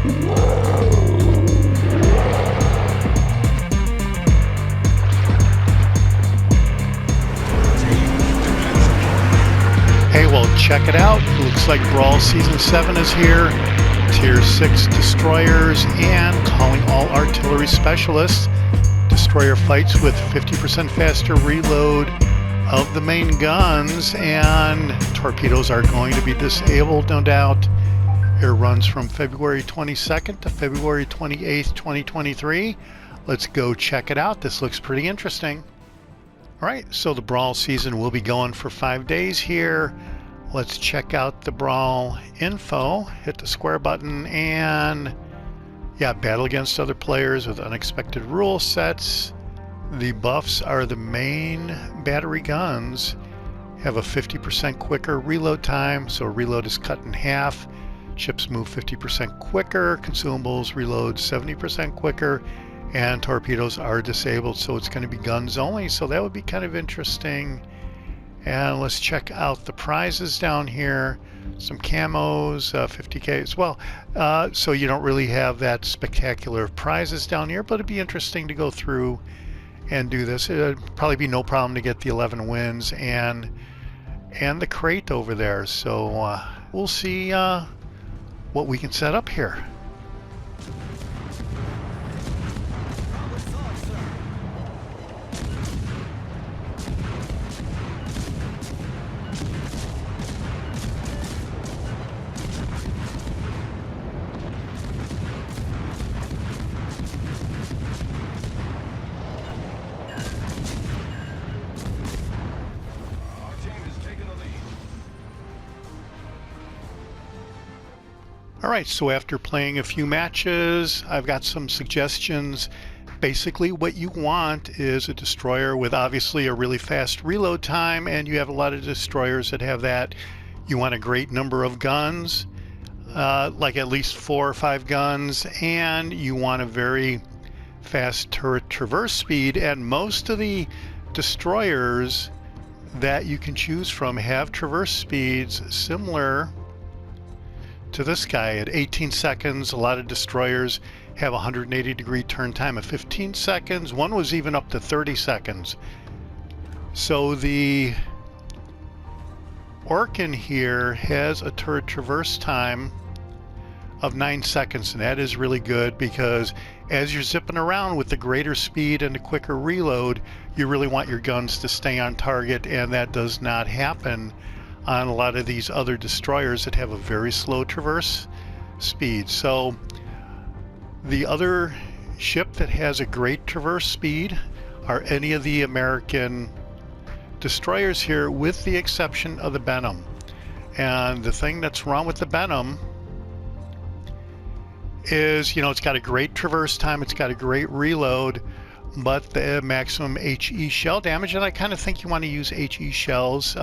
Hey, well, check it out. It looks like Brawl Season 7 is here. Tier 6 destroyers and calling all artillery specialists. Destroyer fights with 50% faster reload of the main guns, and torpedoes are going to be disabled, no doubt. It runs from February 22nd to February 28th, 2023. Let's go check it out. This looks pretty interesting. All right, so the Brawl season will be going for 5 days here. Let's check out the Brawl info. Hit the square button and yeah, battle against other players with unexpected rule sets. The buffs are the main battery guns have a 50% quicker reload time, so reload is cut in half. Ships move 50% quicker. Consumables reload 70% quicker. And torpedoes are disabled, so it's going to be guns only, so that would be kind of interesting. And let's check out the prizes down here. Some camos, 50k as well. So you don't really have that spectacular prizes down here, but it'd be interesting to go through and do this. It'd probably be no problem to get the 11 wins and the crate over there. So we'll see what we can set up here. Alright, so after playing a few matches, I've got some suggestions. Basically what you want is a destroyer with obviously a really fast reload time, and you have a lot of destroyers that have that. You want a great number of guns, like at least 4 or 5 guns, and you want a very fast turret traverse speed, and most of the destroyers that you can choose from have traverse speeds similar to this guy at 18 seconds. A lot of destroyers have 180-degree turn time of 15 seconds. One was even up to 30 seconds. So the Orkan here has a turret traverse time of 9 seconds, and that is really good because as you're zipping around with the greater speed and the quicker reload, you really want your guns to stay on target, and that does not happen on a lot of these other destroyers that have a very slow traverse speed. So the other ship that has a great traverse speed are any of the American destroyers here, with the exception of the Benham. And the thing that's wrong with the Benham is, you know, it's got a great traverse time, it's got a great reload, but the maximum HE shell damage, and I kind of think you want to use HE shells.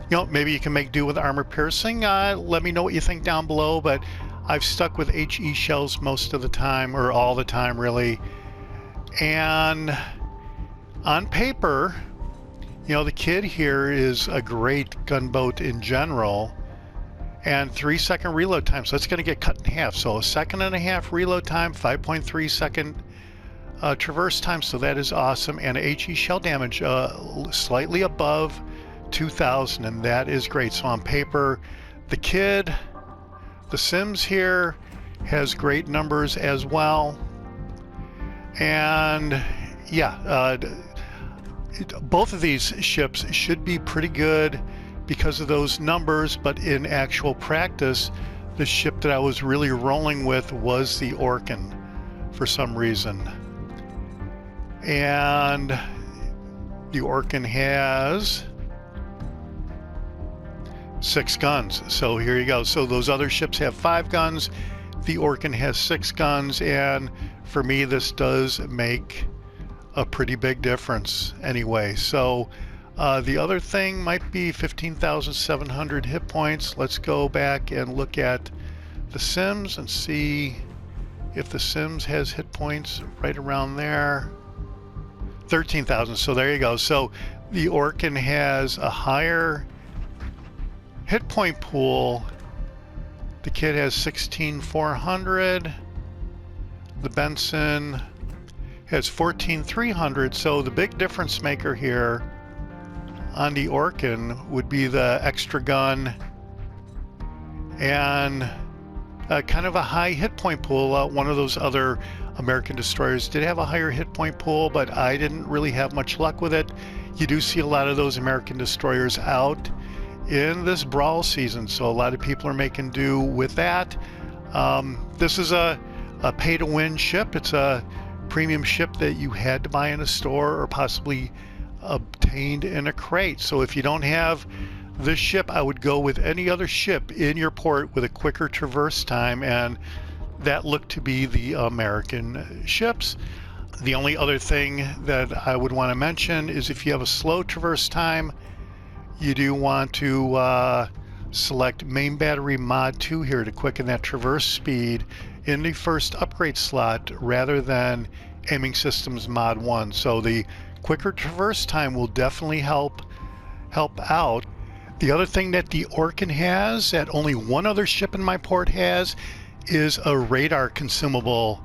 You know, maybe you can make do with armor piercing. Let me know what you think down below, but I've stuck with HE shells most of the time, or all the time really. And on paper, you know, the kid here is a great gunboat in general, and 3-second reload time, so it's going to get cut in half. So 1.5 seconds reload time, 5.3 second traverse time, so that is awesome. And HE shell damage slightly above 2,000, and that is great. So on paper, the kid, the Sims here, has great numbers as well. And yeah, both of these ships should be pretty good because of those numbers, but in actual practice, the ship that I was really rolling with was the Orkan for some reason. And the Orkan has 6 guns. So here you go. So those other ships have 5 guns. The Orkan has 6 guns, and for me this does make a pretty big difference anyway. So the other thing might be 15,700 hit points. Let's go back and look at the Sims and see if the Sims has hit points right around there. 13,000. So there you go. So the Orkan has a higher hit point pool The kit has 16,400. The Benson has 14,300. So the big difference maker here on the Orkan would be the extra gun and kind of a high hit point pool. One of those other American destroyers did have a higher hit point pool, but I didn't really have much luck with it. You do see a lot of those American destroyers out in this Brawl season, so a lot of people are making do with that. This is a pay-to-win ship. It's a premium ship that you had to buy in a store or possibly obtained in a crate. So if you don't have this ship, I would go with any other ship in your port with a quicker traverse time, and that looked to be the American ships. The only other thing that I would want to mention is if you have a slow traverse time, you do want to select main battery mod 2 here to quicken that traverse speed in the first upgrade slot rather than aiming systems mod 1. So the quicker traverse time will definitely help out. The other thing that the Orkan has that only one other ship in my port has is a radar consumable,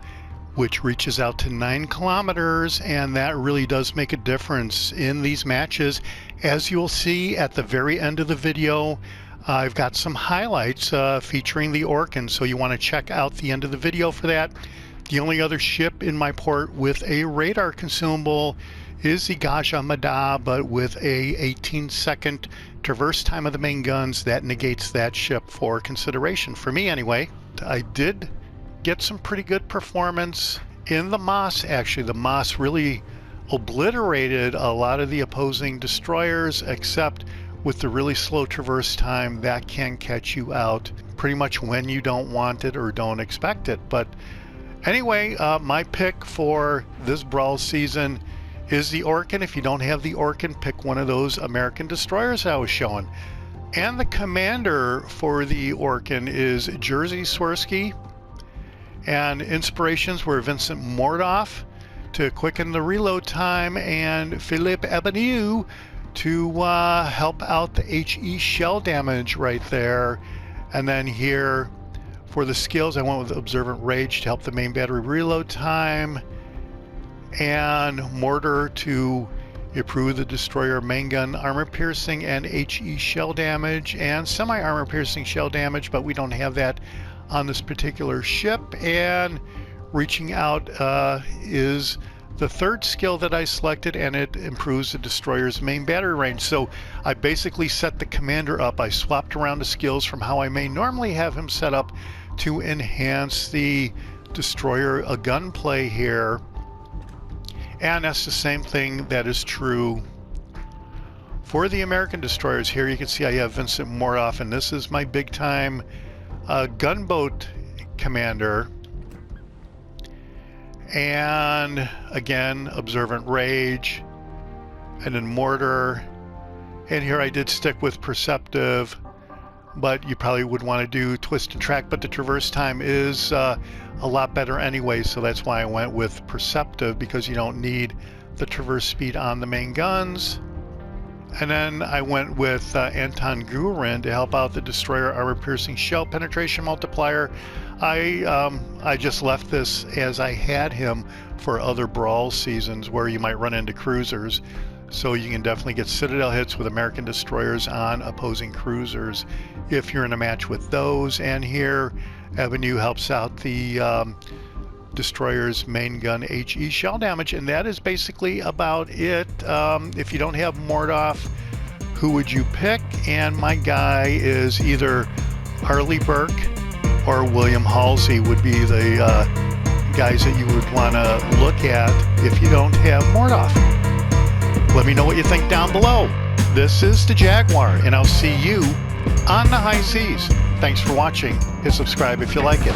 which reaches out to 9 kilometers, and that really does make a difference in these matches. As you'll see at the very end of the video, I've got some highlights featuring the Orkan, so you want to check out the end of the video for that. The only other ship in my port with a radar consumable is the the-jaguar, but with a 18-second traverse time of the main guns, that negates that ship for consideration, for me anyway. I did get some pretty good performance in the Maass. Actually, the Maass really obliterated a lot of the opposing destroyers, except with the really slow traverse time, that can catch you out pretty much when you don't want it or don't expect it. But anyway, my pick for this Brawl season is the Orkan. If you don't have the Orkan, pick one of those American destroyers I was showing. And the commander for the Orkan is Jerzy Swirsky, and inspirations were Vincent Mordoff to quicken the reload time, and Philippe Ebenu to help out the HE shell damage right there. And then here for the skills, I went with Observant Rage to help the main battery reload time, and Mortar to improve the destroyer main gun armor piercing and HE shell damage and semi-armor piercing shell damage, but we don't have that on this particular ship. And reaching out is the third skill that I selected, and it improves the destroyer's main battery range. So I basically set the commander up. I swapped around the skills from how I may normally have him set up to enhance the destroyer gunplay here. And that's the same thing that is true for the American destroyers. Here you can see I have Vincent Mordoff, and this is my big time gunboat commander. And again, Observant Rage, and then Mortar. And here I did stick with Perceptive, but you probably would want to do Twist and Track, but the traverse time is a lot better anyway, so that's why I went with Perceptive, because you don't need the traverse speed on the main guns. And then I went with Anton Gurin to help out the destroyer armor piercing shell penetration multiplier. I just left this as I had him for other Brawl seasons where you might run into cruisers, so you can definitely get Citadel hits with American destroyers on opposing cruisers if you're in a match with those. And here Avenue helps out the destroyer's main gun HE shell damage, and that is basically about it. If you don't have Mordoff, who would you pick? And my guy is either Harley Burke or William Halsey would be the guys that you would want to look at if you don't have Mordoff. Let me know what you think down below. This is the Jaguar, and I'll see you on the high seas. Thanks for watching. Hit subscribe if you like it.